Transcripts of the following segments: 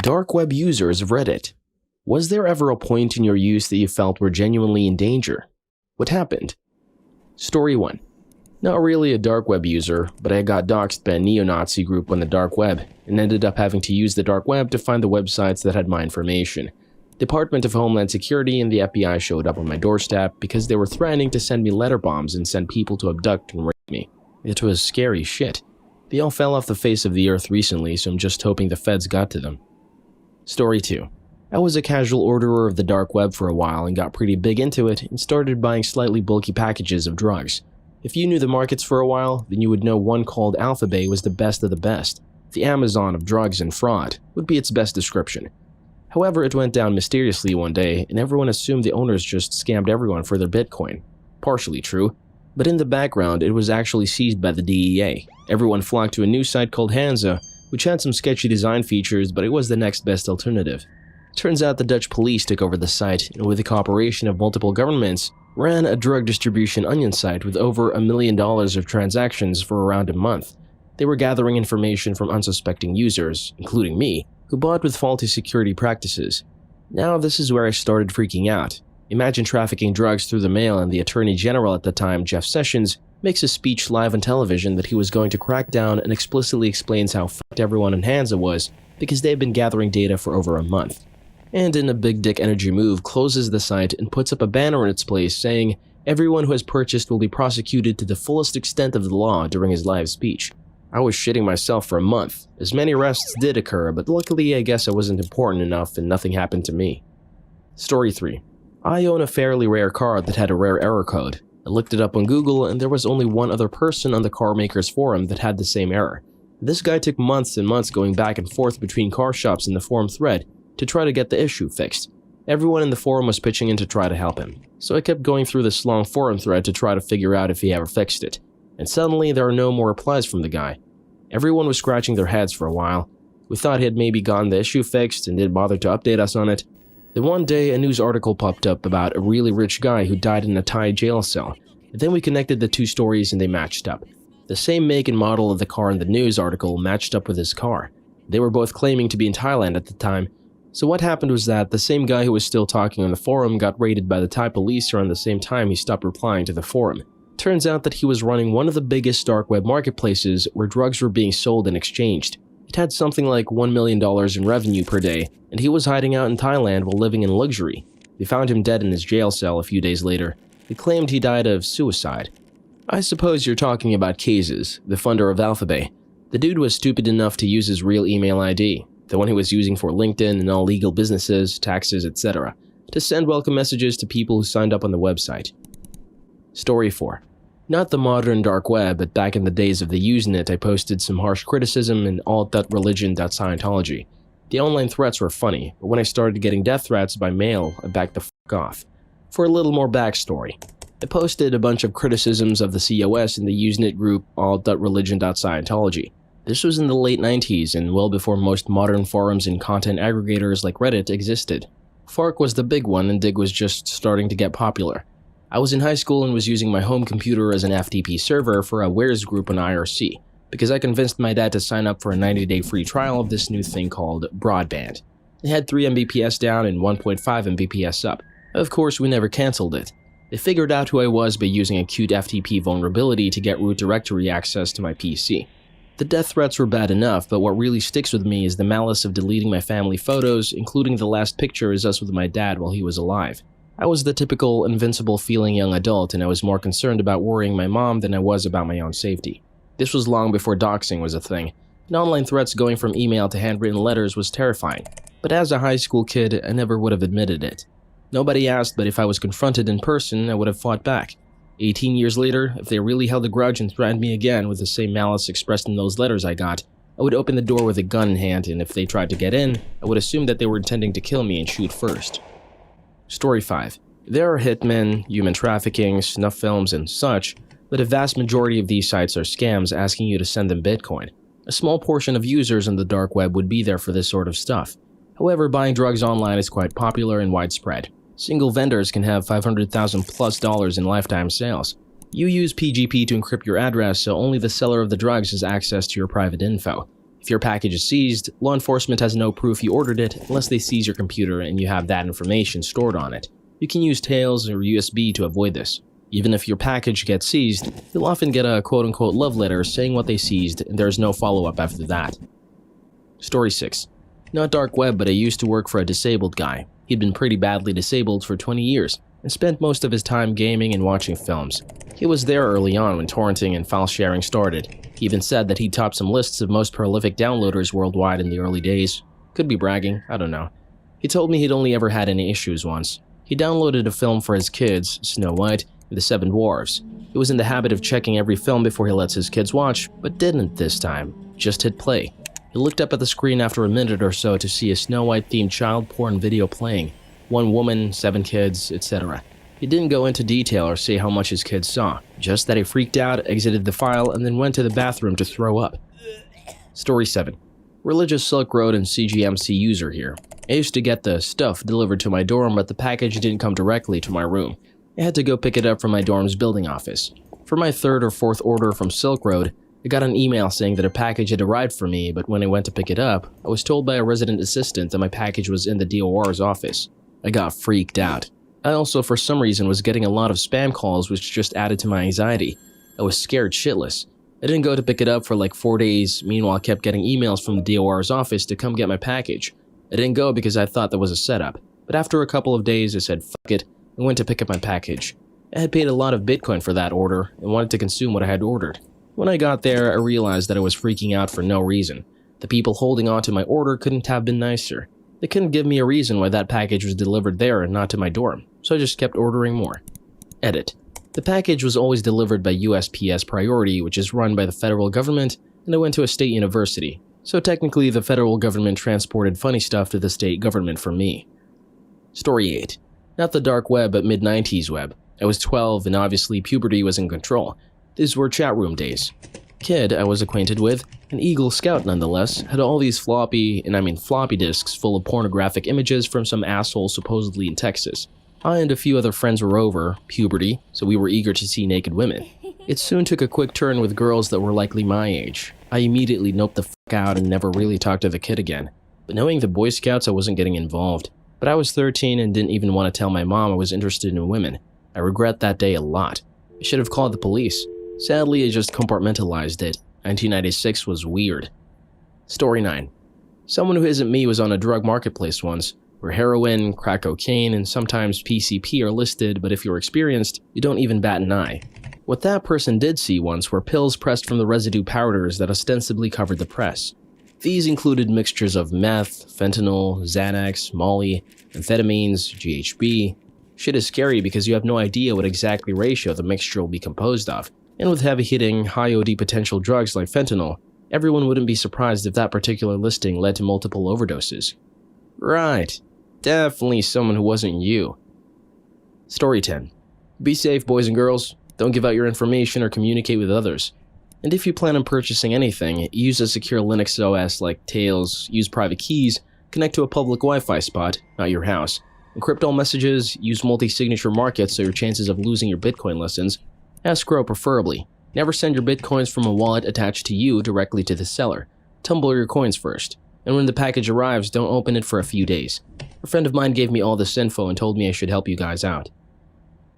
Dark web users of Reddit. Was there ever a point in your use that you felt were genuinely in danger? What happened? Story 1. Not really a dark web user, but I got doxxed by a neo-Nazi group on the dark web and ended up having to use the dark web to find the websites that had my information. Department of Homeland Security and the FBI showed up on my doorstep because they were threatening to send me letter bombs and send people to abduct and rape me. It was scary shit. They all fell off the face of the earth recently, so I'm just hoping the feds got to them. Story 2. I was a casual orderer of the dark web for a while and got pretty big into it and started buying slightly bulky packages of drugs. If you knew the markets for a while, then you would know one called Alphabet was the best of the best. The Amazon of drugs and fraud would be its best description. However, it went down mysteriously one day and everyone assumed the owners just scammed everyone for their Bitcoin. Partially true, but in the background it was actually seized by the DEA. Everyone flocked to a new site called Hansa, which had some sketchy design features, but it was the next best alternative. Turns out the Dutch police took over the site and with the cooperation of multiple governments, ran a drug distribution onion site with over $1 million of transactions for around a month. They were gathering information from unsuspecting users, including me, who bought with faulty security practices. Now this is where I started freaking out. Imagine trafficking drugs through the mail and the Attorney General at the time, Jeff Sessions, makes a speech live on television that he was going to crack down and explicitly explains how fucked everyone in Hansa was because they've been gathering data for over a month. And in a big dick energy move closes the site and puts up a banner in its place saying everyone who has purchased will be prosecuted to the fullest extent of the law during his live speech. I was shitting myself for a month, as many arrests did occur, but luckily I guess I wasn't important enough and nothing happened to me. Story 3. I own a fairly rare car that had a rare error code. I looked it up on Google and there was only one other person on the car makers forum that had the same error. This guy took months and months going back and forth between car shops in the forum thread to try to get the issue fixed. Everyone in the forum was pitching in to try to help him, so I kept going through this long forum thread to try to figure out if he ever fixed it. And suddenly there are no more replies from the guy. Everyone was scratching their heads for a while. We thought he had maybe gotten the issue fixed and didn't bother to update us on it. Then one day a news article popped up about a really rich guy who died in a Thai jail cell. And then we connected the two stories and they matched up. The same make and model of the car in the news article matched up with his car. They were both claiming to be in Thailand at the time. So what happened was that the same guy who was still talking on the forum got raided by the Thai police around the same time he stopped replying to the forum. Turns out that he was running one of the biggest dark web marketplaces where drugs were being sold and exchanged. It had something like $1 million in revenue per day, and he was hiding out in Thailand while living in luxury. They found him dead in his jail cell a few days later. They claimed he died of suicide. I suppose you're talking about Cases, the funder of Alphabet. The dude was stupid enough to use his real email ID, the one he was using for LinkedIn and all legal businesses, taxes, etc., to send welcome messages to people who signed up on the website. Story 4. Not the modern dark web, but back in the days of the Usenet, I posted some harsh criticism in alt.religion.scientology. The online threats were funny, but when I started getting death threats by mail, I backed the fuck off. For a little more backstory, I posted a bunch of criticisms of the COS in the Usenet group alt.religion.scientology. This was in the late 90s and well before most modern forums and content aggregators like Reddit existed. Fark was the big one and Dig was just starting to get popular. I was in high school and was using my home computer as an FTP server for a Wares group on IRC, because I convinced my dad to sign up for a 90-day free trial of this new thing called broadband. It had 3 Mbps down and 1.5 Mbps up. Of course, we never cancelled it. They figured out who I was by using a cute FTP vulnerability to get root directory access to my PC. The death threats were bad enough, but what really sticks with me is the malice of deleting my family photos, including the last picture is us with my dad while he was alive. I was the typical invincible feeling young adult and I was more concerned about worrying my mom than I was about my own safety. This was long before doxing was a thing, and online threats going from email to handwritten letters was terrifying, but as a high school kid, I never would have admitted it. Nobody asked, but if I was confronted in person, I would have fought back. 18 years later, if they really held a grudge and threatened me again with the same malice expressed in those letters I got, I would open the door with a gun in hand, and if they tried to get in, I would assume that they were intending to kill me and shoot first. Story 5. There are hitmen, human trafficking, snuff films, and such, but a vast majority of these sites are scams asking you to send them Bitcoin. A small portion of users on the dark web would be there for this sort of stuff. However, buying drugs online is quite popular and widespread. Single vendors can have $500,000+ in lifetime sales. You use PGP to encrypt your address so only the seller of the drugs has access to your private info. If your package is seized, law enforcement has no proof you ordered it unless they seize your computer and you have that information stored on it. You can use Tails or USB to avoid this. Even if your package gets seized, you'll often get a quote-unquote love letter saying what they seized, and there's no follow-up after that. Story 6. Not dark web, but I used to work for a disabled guy. He'd been pretty badly disabled for 20 years, and spent most of his time gaming and watching films. He was there early on when torrenting and file sharing started. He even said that he topped some lists of most prolific downloaders worldwide in the early days. Could be bragging, I don't know. He told me he'd only ever had any issues once. He downloaded a film for his kids, Snow White and the Seven Dwarfs. He was in the habit of checking every film before he lets his kids watch, but didn't this time. Just hit play. He looked up at the screen after a minute or so to see a Snow White-themed child porn video playing. 1 woman, 7 kids, etc. He didn't go into detail or say how much his kids saw, just that he freaked out, exited the file, and then went to the bathroom to throw up. Story 7. Religious Silk Road and CGMC user here. I used to get the stuff delivered to my dorm, but the package didn't come directly to my room. I had to go pick it up from my dorm's building office. For my 3rd or 4th order from Silk Road, I got an email saying that a package had arrived for me, but when I went to pick it up, I was told by a resident assistant that my package was in the DOR's office. I got freaked out. I also, for some reason, was getting a lot of spam calls, which just added to my anxiety. I was scared shitless. I didn't go to pick it up for like 4 days, meanwhile I kept getting emails from the DOR's office to come get my package. I didn't go because I thought that was a setup, but after a couple of days I said fuck it and went to pick up my package. I had paid a lot of Bitcoin for that order and wanted to consume what I had ordered. When I got there, I realized that I was freaking out for no reason. The people holding on to my order couldn't have been nicer. They couldn't give me a reason why that package was delivered there and not to my dorm, so I just kept ordering more. Edit. The package was always delivered by USPS Priority, which is run by the federal government, and I went to a state university, so technically the federal government transported funny stuff to the state government for me. Story 8. Not the dark web, but mid-90s web. I was 12 and obviously puberty was in control. These were chat room days. Kid I was acquainted with, an Eagle Scout nonetheless, had all these floppy disks full of pornographic images from some asshole supposedly in Texas. I and a few other friends were over puberty, so we were eager to see naked women. It soon took a quick turn with girls that were likely my age. I immediately noped the fuck out and never really talked to the kid again. But knowing the Boy Scouts, I wasn't getting involved. But I was 13 and didn't even want to tell my mom I was interested in women. I regret that day a lot. I should have called the police. Sadly, I just compartmentalized it. 1996 was weird. Story 9. Someone who isn't me was on a drug marketplace once, where heroin, crack cocaine, and sometimes PCP are listed, but if you're experienced, you don't even bat an eye. What that person did see once were pills pressed from the residue powders that ostensibly covered the press. These included mixtures of meth, fentanyl, Xanax, Molly, amphetamines, GHB. Shit is scary because you have no idea what exactly ratio the mixture will be composed of. And with heavy-hitting, high-OD potential drugs like fentanyl, everyone wouldn't be surprised if that particular listing led to multiple overdoses. Right. Definitely someone who wasn't you. Story 10. Be safe, boys and girls. Don't give out your information or communicate with others. And if you plan on purchasing anything, use a secure Linux OS like Tails, use private keys, connect to a public Wi-Fi spot, not your house, encrypt all messages, use multi-signature markets so your chances of losing your Bitcoin lessens. Escrow preferably. Never send your Bitcoins from a wallet attached to you directly to the seller. Tumble your coins first. And when the package arrives, don't open it for a few days. A friend of mine gave me all this info and told me I should help you guys out.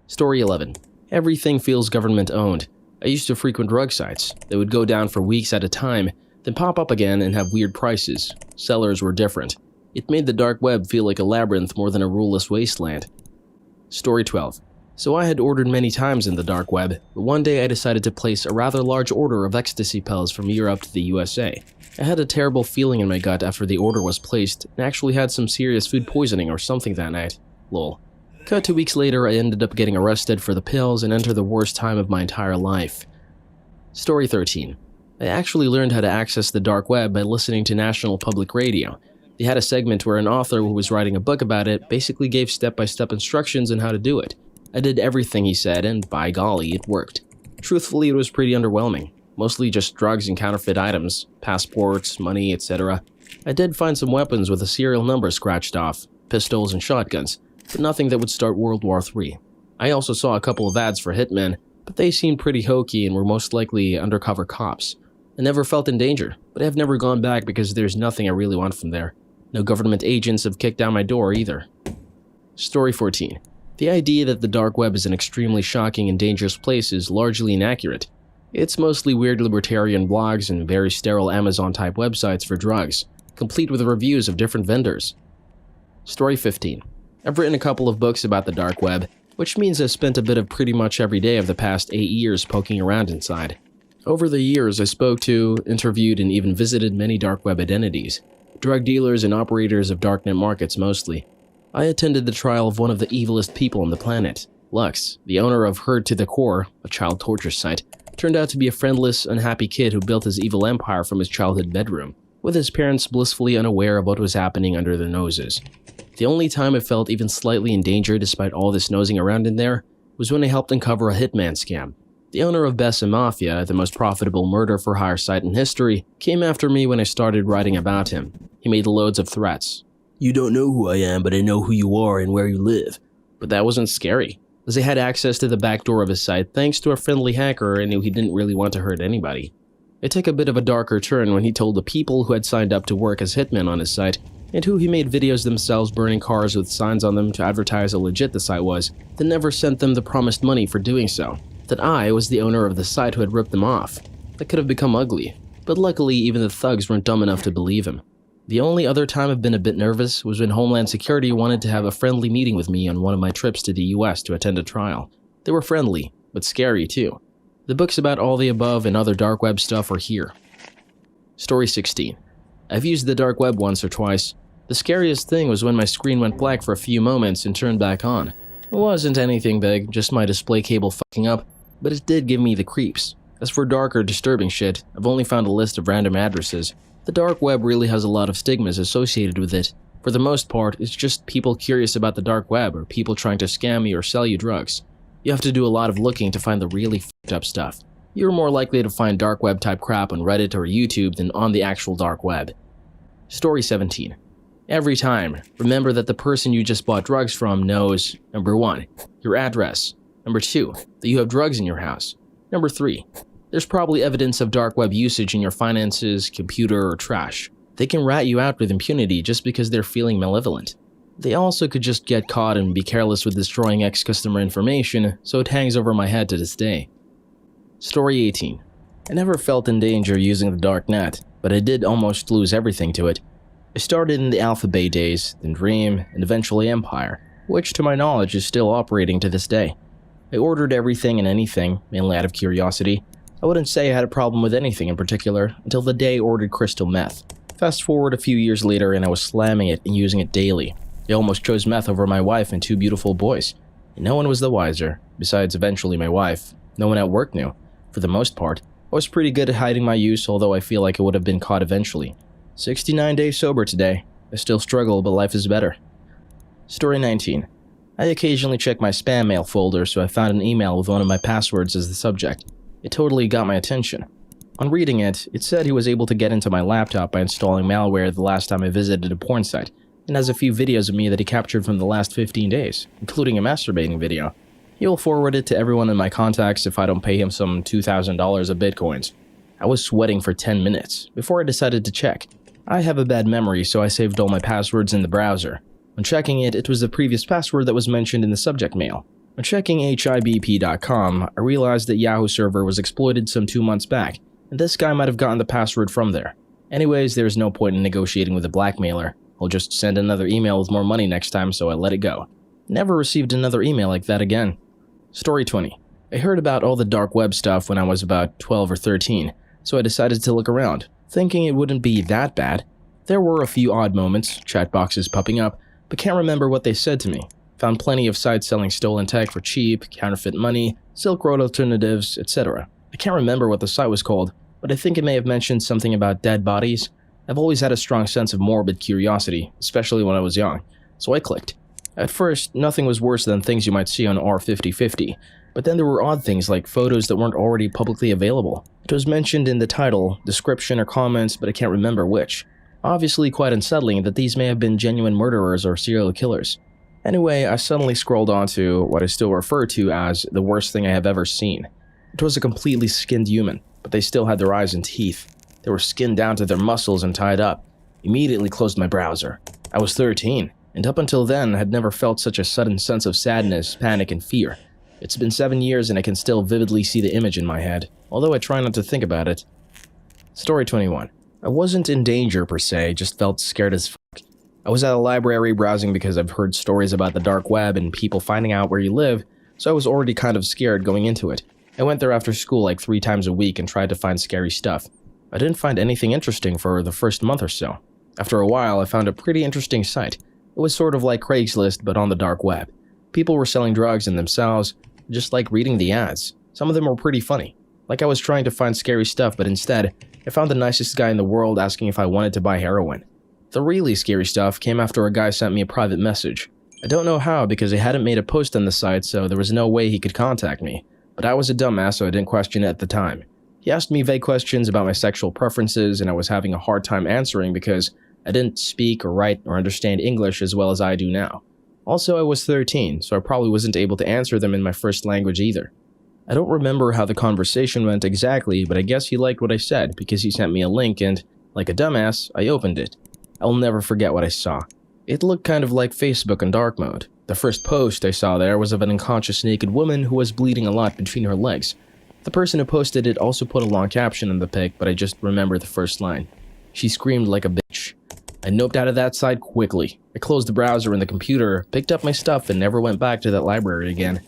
Story 11. Everything feels government owned. I used to frequent drug sites. They would go down for weeks at a time, then pop up again and have weird prices. Sellers were different. It made the dark web feel like a labyrinth more than a ruleless wasteland. Story 12. So I had ordered many times in the dark web, but one day I decided to place a rather large order of ecstasy pills from Europe to the USA. I had a terrible feeling in my gut after the order was placed and actually had some serious food poisoning or something that night. Lol. Cut 2 weeks later, I ended up getting arrested for the pills and entered the worst time of my entire life. Story 13. I actually learned how to access the dark web by listening to National Public Radio. They had a segment where an author who was writing a book about it basically gave step-by-step instructions on how to do it. I did everything he said, and by golly, it worked. Truthfully, it was pretty underwhelming. Mostly just drugs and counterfeit items, passports, money, etc. I did find some weapons with a serial number scratched off, pistols and shotguns, but nothing that would start World War III. I also saw a couple of ads for hitmen, but they seemed pretty hokey and were most likely undercover cops. I never felt in danger, but I have never gone back because there's nothing I really want from there. No government agents have kicked down my door either. Story 14. The idea that the dark web is an extremely shocking and dangerous place is largely inaccurate. It's mostly weird libertarian blogs and very sterile Amazon-type websites for drugs, complete with reviews of different vendors. Story 15. I've written a couple of books about the dark web, which means I've spent a bit of pretty much every day of the past 8 years poking around inside. Over the years, I spoke to, interviewed, and even visited many dark web identities, drug dealers and operators of darknet markets mostly. I attended the trial of one of the evilest people on the planet. Lux, the owner of Herd to the Core, a child torture site, turned out to be a friendless, unhappy kid who built his evil empire from his childhood bedroom, with his parents blissfully unaware of what was happening under their noses. The only time I felt even slightly in danger despite all this nosing around in there was when I helped uncover a hitman scam. The owner of Bessa Mafia, the most profitable murder-for-hire site in history, came after me when I started writing about him. He made loads of threats. "You don't know who I am, but I know who you are and where you live." But that wasn't scary, as I had access to the back door of his site thanks to a friendly hacker and knew he didn't really want to hurt anybody. It took a bit of a darker turn when he told the people who had signed up to work as hitmen on his site, and who he made videos themselves burning cars with signs on them to advertise how legit the site was, that never sent them the promised money for doing so, that I was the owner of the site who had ripped them off. That could have become ugly, but luckily even the thugs weren't dumb enough to believe him. The only other time I've been a bit nervous was when Homeland Security wanted to have a friendly meeting with me on one of my trips to the US to attend a trial. They were friendly, but scary too. The books about all the above and other dark web stuff are here. Story 16. I've used the dark web once or twice. The scariest thing was when my screen went black for a few moments and turned back on. It wasn't anything big, just my display cable fucking up, but it did give me the creeps. As for darker, disturbing shit, I've only found a list of random addresses. The dark web really has a lot of stigmas associated with it. For the most part, it's just people curious about the dark web or people trying to scam you or sell you drugs. You have to do a lot of looking to find the really fucked up stuff. You're more likely to find dark web type crap on Reddit or YouTube than on the actual dark web. Story 17. Every time, remember that the person you just bought drugs from knows, number 1, your address, number 2, that you have drugs in your house, number 3, there's probably evidence of dark web usage in your finances, computer, or trash. They can rat you out with impunity just because they're feeling malevolent. They also could just get caught and be careless with destroying ex-customer information, so it hangs over my head to this day. Story 18. I never felt in danger using the dark net, but I did almost lose everything to it. I started in the Alpha Bay days, then Dream, and eventually Empire, which to my knowledge is still operating to this day. I ordered everything and anything, mainly out of curiosity. I wouldn't say I had a problem with anything in particular until the day I ordered crystal meth. Fast forward a few years later and I was slamming it and using it daily. I almost chose meth over my wife and 2 beautiful boys. And no one was the wiser, besides eventually my wife. No one at work knew. For the most part, I was pretty good at hiding my use, although I feel like I would have been caught eventually. 69 days sober today. I still struggle, but life is better. Story 19. I occasionally check my spam mail folder, so I found an email with one of my passwords as the subject. It totally got my attention. On reading it, it said he was able to get into my laptop by installing malware the last time I visited a porn site, and has a few videos of me that he captured from the last 15 days, including a masturbating video. He'll forward it to everyone in my contacts if I don't pay him some $2,000 of bitcoins. I was sweating for 10 minutes before I decided to check. I have a bad memory, so I saved all my passwords in the browser. When checking it, it was the previous password that was mentioned in the subject mail. When checking hibp.com, I realized that Yahoo server was exploited some 2 months back, and this guy might have gotten the password from there. Anyways, there's no point in negotiating with a blackmailer. I'll just send another email with more money next time, so I let it go. Never received another email like that again. Story 20. I heard about all the dark web stuff when I was about 12 or 13, so I decided to look around, thinking it wouldn't be that bad. There were a few odd moments, chat boxes popping up, but can't remember what they said to me. Found plenty of sites selling stolen tech for cheap, counterfeit money, Silk Road alternatives, etc. I can't remember what the site was called, but I think it may have mentioned something about dead bodies. I've always had a strong sense of morbid curiosity, especially when I was young, so I clicked. At first, nothing was worse than things you might see on R5050, but then there were odd things like photos that weren't already publicly available. It was mentioned in the title, description, or comments, but I can't remember which. Obviously quite unsettling that these may have been genuine murderers or serial killers. Anyway, I suddenly scrolled onto what I still refer to as the worst thing I have ever seen. It was a completely skinned human, but they still had their eyes and teeth. They were skinned down to their muscles and tied up. Immediately closed my browser. I was 13, and up until then had never felt such a sudden sense of sadness, panic, and fear. It's been 7 years and I can still vividly see the image in my head, although I try not to think about it. Story 21. I wasn't in danger per se, just felt scared as fuck. I was at a library browsing because I've heard stories about the dark web and people finding out where you live, so I was already kind of scared going into it. I went there after school like 3 times a week and tried to find scary stuff. I didn't find anything interesting for the first month or so. After a while, I found a pretty interesting site. It was sort of like Craigslist, but on the dark web. People were selling drugs in themselves, just like reading the ads. Some of them were pretty funny. Like I was trying to find scary stuff, but instead, I found the nicest guy in the world asking if I wanted to buy heroin. The really scary stuff came after a guy sent me a private message. I don't know how because I hadn't made a post on the site, so there was no way he could contact me. But I was a dumbass, so I didn't question it at the time. He asked me vague questions about my sexual preferences, and I was having a hard time answering because I didn't speak or write or understand English as well as I do now. Also, I was 13, so I probably wasn't able to answer them in my first language either. I don't remember how the conversation went exactly, but I guess he liked what I said because he sent me a link and, like a dumbass, I opened it. I'll never forget what I saw. It looked kind of like Facebook in dark mode. The first post I saw there was of an unconscious naked woman who was bleeding a lot between her legs. The person who posted it also put a long caption in the pic, but I just remember the first line. She screamed like a bitch. I noped out of that site quickly. I closed the browser and the computer, picked up my stuff, and never went back to that library again.